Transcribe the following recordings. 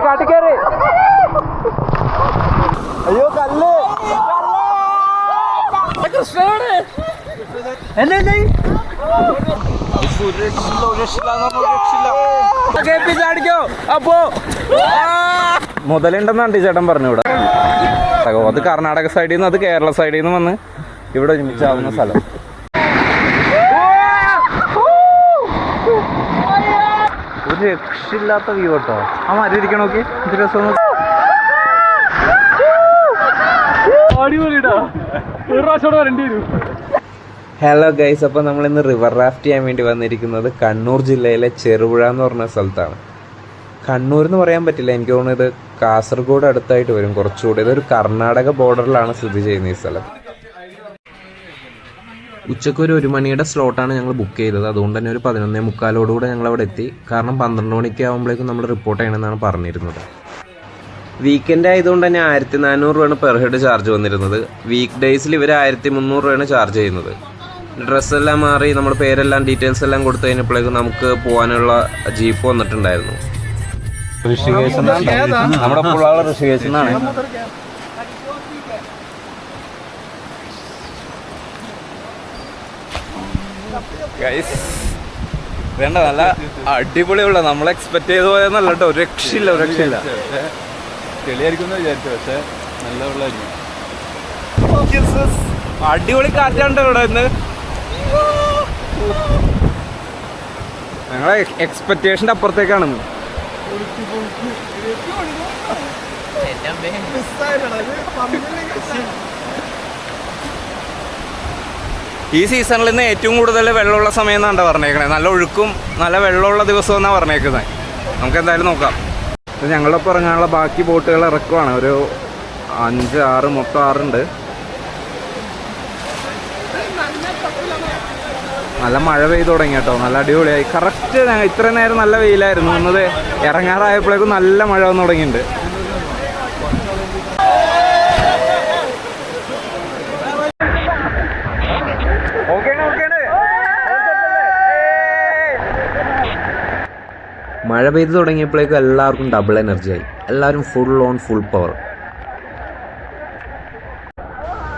കാട്ടിക്കേറി. അയ്യോ കല്ല് കൃഷ്ണനാണ്. അപ്പോ മുതലുണ്ടെന്നാണ് ചേട്ടൻ പറഞ്ഞു. ഇവിടെ അത് കർണാടക സൈഡിൽ നിന്ന് അത് കേരള സൈഡിൽ നിന്ന് വന്ന് ഇവിടെ ഒരുമിച്ചാവുന്ന സ്ഥലം. ഒരു രക്ഷയില്ലാത്ത വ്യൂ കേട്ടോ. ആ മരം ഇരിക്കണ നോക്കി, ഇത് രസം. ഹലോ ഗൈസ്, അപ്പോൾ നമ്മളിന്ന് റിവർ റാഫ്റ്റ് ചെയ്യാൻ വേണ്ടി വന്നിരിക്കുന്നത് കണ്ണൂർ ജില്ലയിലെ ചെറുപുഴ എന്ന് പറഞ്ഞ സ്ഥലത്താണ്. കണ്ണൂർ എന്ന് പറയാൻ പറ്റില്ല, എനിക്ക് തോന്നുന്നത് ഇത് കാസർഗോഡ് അടുത്തായിട്ട് വരും കുറച്ചുകൂടി. ഇതൊരു കർണാടക ബോർഡറിലാണ് സ്ഥിതി ചെയ്യുന്നത് ഈ സ്ഥലം. ഉച്ചയ്ക്ക് ഒരു 1 മണിയുടെ സ്ലോട്ടാണ് ഞങ്ങൾ ബുക്ക് ചെയ്തത്. അതുകൊണ്ട് തന്നെ ഒരു 11:45 ഞങ്ങൾ അവിടെ എത്തി. കാരണം 12 മണിക്ക് ആകുമ്പോഴേക്കും നമ്മൾ റിപ്പോർട്ട് ചെയ്യണമെന്നാണ് പറഞ്ഞിരുന്നത്. വീക്കെൻഡ് ആയതുകൊണ്ട് തന്നെ 1400 രൂപയാണ് പെർ ഹെഡ് ചാർജ് വന്നിരുന്നത്. വീക്ക് ഡേയ്സിൽ ഇവർ 1300 രൂപയാണ് ചാർജ് ചെയ്യുന്നത്. ഡ്രസ്സെല്ലാം മാറി നമ്മുടെ പേരെല്ലാം ഡീറ്റെയിൽസ് എല്ലാം കൊടുത്തു കഴിഞ്ഞപ്പോഴേക്കും നമുക്ക് പോകാനുള്ള ജീപ്പ് വന്നിട്ടുണ്ടായിരുന്നു. ഋഷികേശ് നമ്മുടെ പുള്ളാള ഋഷികേശ് എന്നാണ്. വേണ്ട, നല്ല അടിപൊളിയുള്ള നമ്മൾ എക്സ്പെക്ട് ചെയ്ത പോയെന്നല്ല കേട്ടോ. ഒരു രക്ഷയില്ല. ചെളിയായിരിക്കും വിചാരിച്ചു, പക്ഷെ നല്ല വെള്ളമായിരിക്കും. അടിപൊളി കാറ്റാണ്ട് ഇവിടെ ഇന്ന്. ഞങ്ങളെ എക്സ്പെക്ടേഷൻ്റെ അപ്പുറത്തേക്കാണ്. ഈ സീസണിൽ നിന്ന് ഏറ്റവും കൂടുതൽ വെള്ളമുള്ള സമയം എന്നാണ് പറഞ്ഞേക്കണേ. നല്ല ഒഴുക്കും നല്ല വെള്ളമുള്ള ദിവസം എന്നാണ് പറഞ്ഞേക്കുന്നത്. നമുക്ക് എന്തായാലും നോക്കാം. ഞങ്ങളുടെ ഒപ്പം ഇറങ്ങാനുള്ള ബാക്കി ബോട്ടുകൾ ഇറക്കുവാണ്. ഒരു 5, 6 മൊത്തം 6 ഉണ്ട്. നല്ല മഴ പെയ്തു തുടങ്ങി കേട്ടോ. നല്ല അടിപൊളിയായി. കറക്റ്റ് ഇത്രയും നേരം നല്ല വെയിലായിരുന്നു. എന്നത് ഇറങ്ങാറായപ്പോഴേക്കും നല്ല മഴ വന്നു തുടങ്ങിയിട്ടുണ്ട്. മഴ പെയ്തു തുടങ്ങിയപ്പോഴേക്കും എല്ലാവർക്കും ഡബിൾ എനർജിയായി. എല്ലാവരും ഫുൾ പവർ.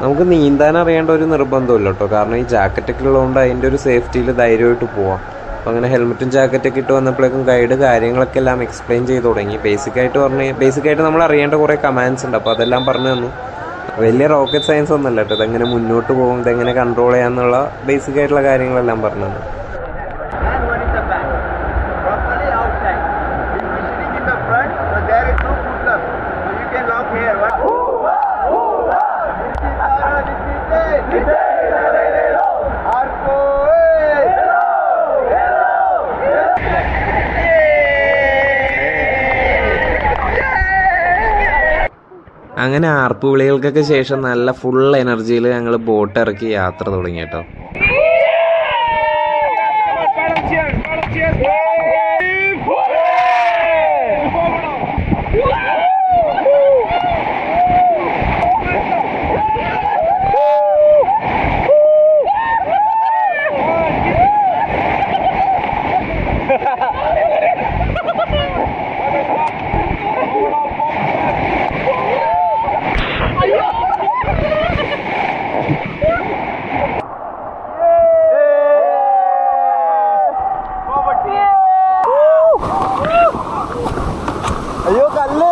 നമുക്ക് നീന്താൻ അറിയേണ്ട ഒരു നിർബന്ധമില്ല കേട്ടോ. കാരണം ഈ ജാക്കറ്റൊക്കെ ഉള്ളതുകൊണ്ട് അതിൻ്റെ ഒരു സേഫ്റ്റിയിൽ ധൈര്യമായിട്ട് പോവാം. അപ്പോൾ അങ്ങനെ ഹെൽമെറ്റും ജാക്കറ്റൊക്കെ ഇട്ട് വന്നപ്പോഴേക്കും ഗൈഡ് കാര്യങ്ങളൊക്കെ എല്ലാം എക്സ്പ്ലെയിൻ ചെയ്ത് തുടങ്ങി. ബേസിക്കായിട്ട് നമ്മൾ അറിയേണ്ട കുറേ കമാൻഡ്സ് ഉണ്ട്. അപ്പോൾ അതെല്ലാം പറഞ്ഞു തന്നു. വലിയ റോക്കറ്റ് സയൻസ് ഒന്നുമല്ല കേട്ടോ. ഇതെങ്ങനെ മുന്നോട്ട് പോകും, ഇതെങ്ങനെ കൺട്രോൾ ചെയ്യാമെന്നുള്ള ബേസിക്കായിട്ടുള്ള കാര്യങ്ങളെല്ലാം പറഞ്ഞു തന്നു. അങ്ങനെ ആർപ്പ് വിളികൾക്കൊക്കെ ശേഷം നല്ല ഫുൾ എനർജിയിൽ ഞങ്ങൾ ബോട്ട് ഇറക്കി യാത്ര തുടങ്ങി കേട്ടോ. അയ്യോ കല്ല്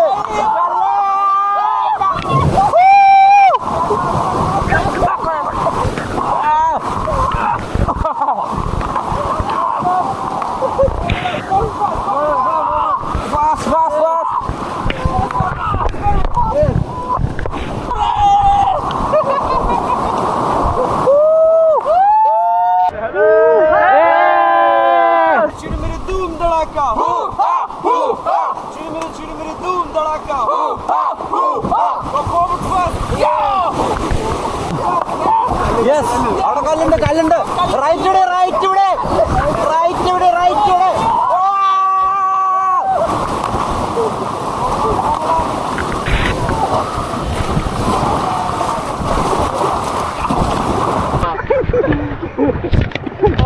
അവിടെ കല്ലുണ്ട്. റൈറ്റ് ഇവിടെ.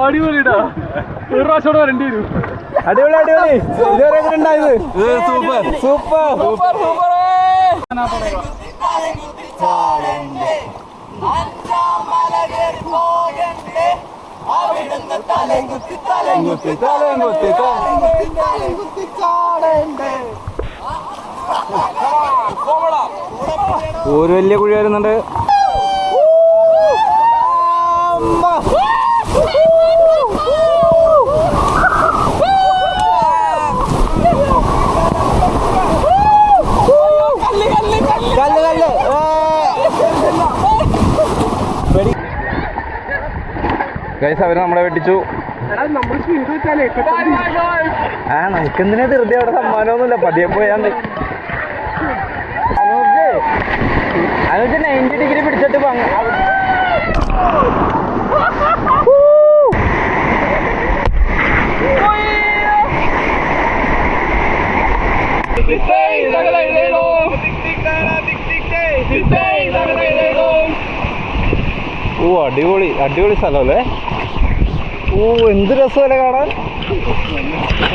അടിപൊളിടാ. ഒരു പ്രാവശ്യം വരേണ്ടി വരും. അടിപൊളി അടിപൊളി. ഇതുവരെ എങ്ങനെ ഉണ്ടായത്? Super super super super. ഒരു വലിയ കുഴി വരുന്നുണ്ട്. ഗൈസ് അവര് നമ്മളെ വെട്ടിച്ചു. ആ നമുക്കെന്തിനാ ധൃതി? അവിടെ സമ്മാനമൊന്നുമില്ല, പതിയെ പോയാണ്ട്. അനുജ് 90 ഡിഗ്രി പിടിച്ചിട്ട് ഓ അടിപൊളി അടിപൊളി സ്ഥലമല്ലേ. ഓ എന്ത് രസമല്ലേ കാണാൻ.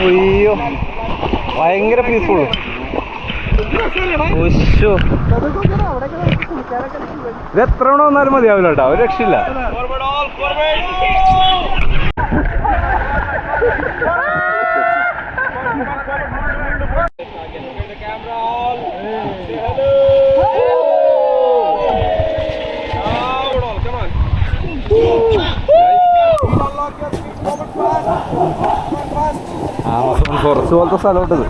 അയ്യോ ഭയങ്കര പീസ്ഫുൾ. ഇത് എത്ര തവണ വന്നാലും മതിയാവില്ല കേട്ടോ, ഒരു രക്ഷയില്ല. കുറച്ച് പോലത്തെ സ്ഥലമുണ്ടത്.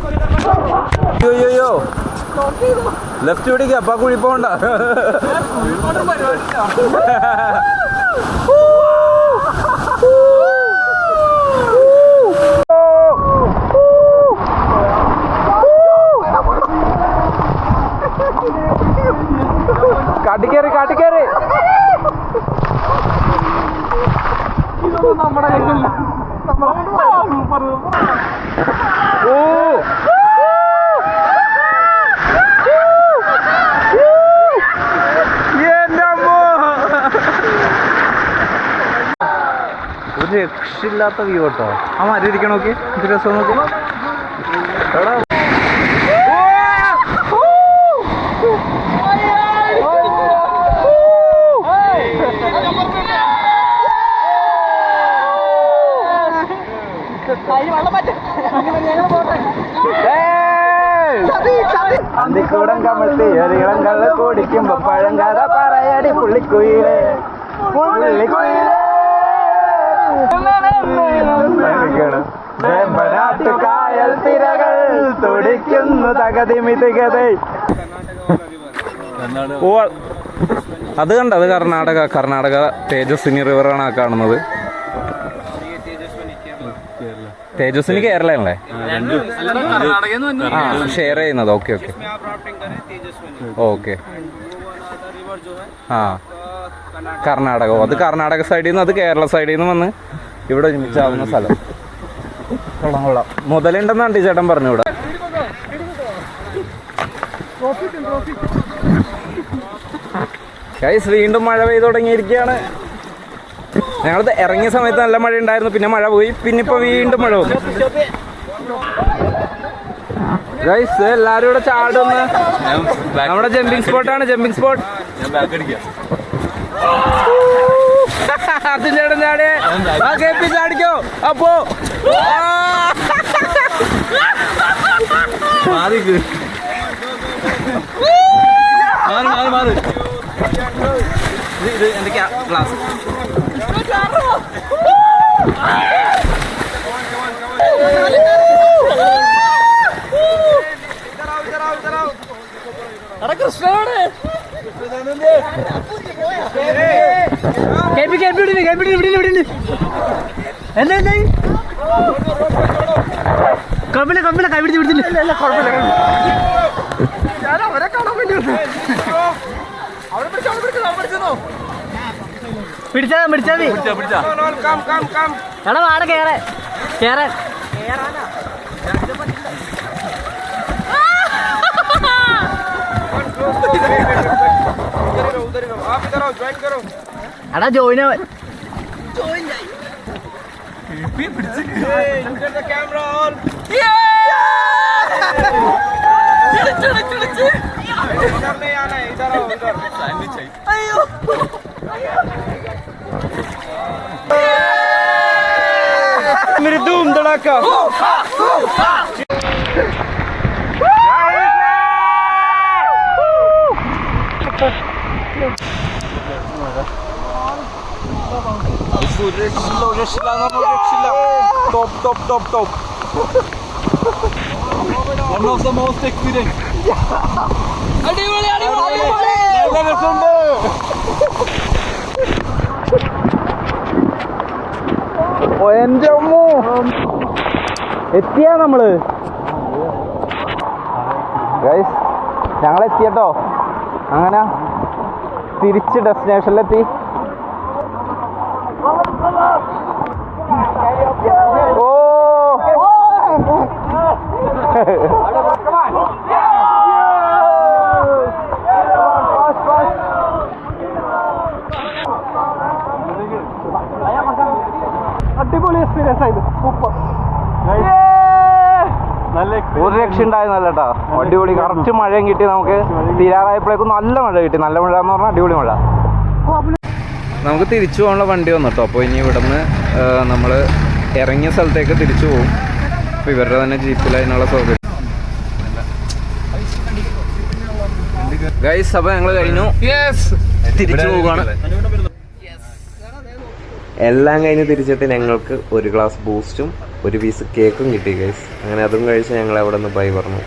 അയ്യോ ലെഫ്റ്റ് പിടിക്കുക, അപ്പ കുഴി പോകണ്ട. കാട്ടിക്കേറി കാട്ടിക്കേറി. നമ്മുടെ ഒരു രക്ഷയില്ലാത്ത വ്യൂ കേട്ടോ. ആ മരം ഇരിക്കണം നോക്കി, ഇത് രസം നോക്കി. എടാ അന്തിക്കൂടം കമഴ്ത്തി ഒരിളം കള്ള് കുടിക്കുമ്പോ പഴങ്കഥ പറയടി പുള്ളിക്കുയിലേ പുള്ളിക്കുയിലേ. കായൽ തിരകൾ തുടിക്കുന്നു തകതിമിതികതേ. ഓ അത് കണ്ട, അത് കർണാടക തേജസ്വിനി റിവറാണ് ആ കാണുന്നത്. തേജസ്വിനി കേരളയല്ലേ? ആ ഷെയർ ചെയ്യുന്നത്. Okay okay okay. ആ കർണാടക, അത് കർണാടക സൈഡിൽ നിന്ന് അത് കേരള സൈഡിൽ നിന്ന് വന്ന് ഇവിടെ ഒരുമിച്ചാവുന്ന സ്ഥലം. കൊള്ളാം കൊള്ളാം. മുതലുണ്ടെന്നാണ് ചേട്ടൻ പറഞ്ഞു ഇവിടെ. ഗൈസ് വീണ്ടും മഴ പെയ്തു തുടങ്ങിയിരിക്കുകയാണ്. ഞങ്ങളത് ഇറങ്ങിയ സമയത്ത് നല്ല മഴ ഉണ്ടായിരുന്നു, പിന്നെ മഴ പോയി, പിന്നെ ഇപ്പൊ വീണ്ടും മഴ വന്നു. ഗൈസ് എല്ലാരും ഇവിടെ ചാടുന്ന നമ്മുടെ ജമ്പിങ് സ്പോട്ടാണ്. ജമ്പിങ് സ്പോട്ട് അർജുൻ ചേട്ടൻ ചാടേ. ആ കേപ്പി ചാടിക്കോ. അപ്പോ ഇത് എന്തൊക്കെയാ ക്ലാസ്. കൃഷ്ണനോട് കമ്പിള കൈപിടിച്ച് പിടിച്ചില്ല. കുഴപ്പമില്ല, ഞാൻ അവരെ കാണാൻ വേണ്ടി പിടിച്ചാ മതി. എടാ വാട കേറാൻ എടാ ജോയിൻ मेरी धूम धड़ाका top. One of the most experienced. എന്റെ അമ്മോ എത്തിയാ നമ്മള് ഗൈസ് ഞങ്ങൾ എത്തിയട്ടോ അങ്ങനെ തിരിച്ച് ഡെസ്റ്റിനേഷനിലെത്തി ഓ അടിപൊളി എക്സ്പീരിയൻസ് ആയിരുന്നു സൂപ്പർ ഒരു രക്ഷ ഉണ്ടായിരുന്നല്ല കേട്ടോ അടിപൊളി കറക്റ്റ് മഴയും കിട്ടി നമുക്ക് തീരാറായപ്പോഴേക്കും നല്ല മഴ കിട്ടി നല്ല മഴ എന്ന് പറഞ്ഞാൽ അടിപൊളി മഴ നമുക്ക് തിരിച്ചു പോകാനുള്ള വണ്ടി വന്നു കേട്ടോ അപ്പോൾ ഇനി ഇവിടുന്ന് നമ്മൾ ഇറങ്ങിയ സ്ഥലത്തേക്ക് തിരിച്ചു പോകും അപ്പോൾ ഇവരുടെ തന്നെ ജീപ്പിൽ അതിനുള്ള സൗകര്യം ഗൈസ് അപ്പോൾ ഞങ്ങൾ കഴിഞ്ഞു തിരിച്ചു പോവുകയാണ് എല്ലാം കഴിഞ്ഞ് തിരിച്ചിട്ട് ഞങ്ങൾക്ക് ഒരു ഗ്ലാസ് ബൂസ്റ്റും ഒരു പീസ് കേക്കും കിട്ടി ഗൈസ് അങ്ങനെ അതും കഴിച്ച് ഞങ്ങൾ അവിടെ നിന്ന് ബൈ പറഞ്ഞു